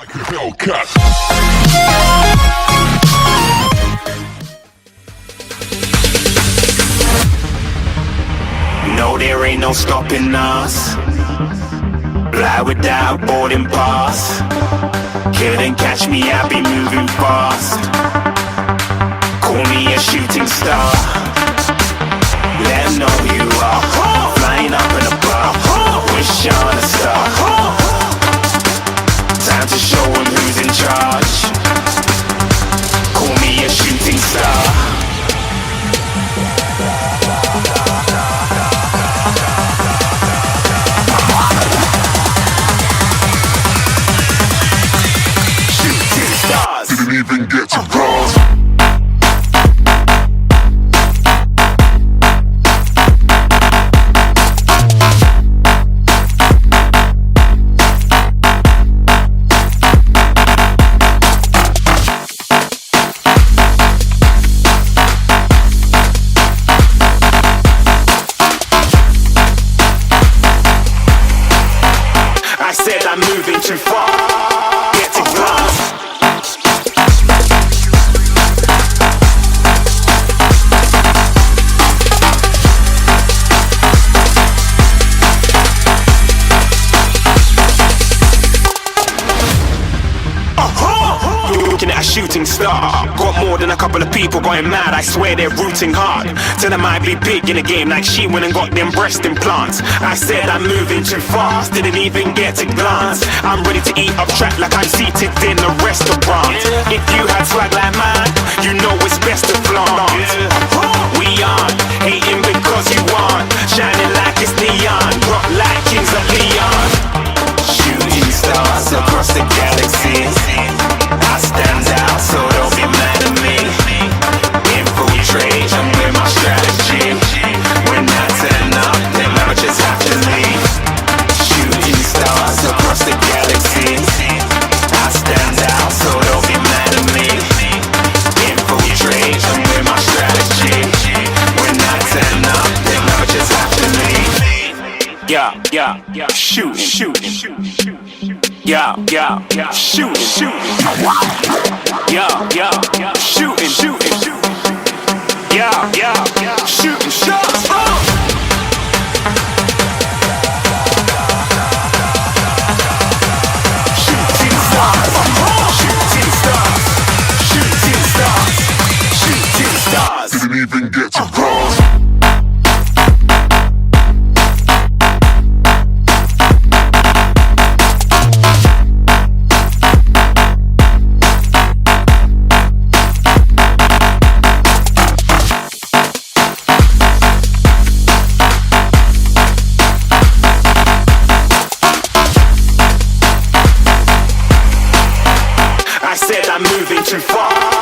Like a Hellcat. No, there ain't no stopping us. Fly without boarding pass. Couldn't catch me, I be moving fast. Call me a shooting star. Let 'em know who you are. Flying up in a bar. Wish on a star. Time to show 'em who's in charge. Call me a shooting star. Didn't even get to cross. I said I'm moving too far. Get to glass. Looking at a shooting star. Got more than a couple of people going mad. I swear they're rooting hard. Tell them I be big in the game like she went and got them breast implants. I said I'm moving too fast. Didn't even get a glance. I'm ready to eat up track like I'm seated in a restaurant. If you had swag like mine, you know it's best to flaunt. We aren't hating because you aren't. Shining like it's neon. Rock like kings of Leon. Shooting stars across the galaxy. I stand out, so don't be mad at me. Infiltrate, I'm with my strategy. When I turn up, then I just have to leave. Shooting stars across the galaxy. I stand out, so don't be mad at me. Infiltrate, I'm with my strategy. When I turn up, then I just have to leave. Yeah, shooting. Yeah, shooting. Yeah, shooting. Yeah, shooting shots. Shooting stars. Didn't even get to cross. I said I'm moving too far.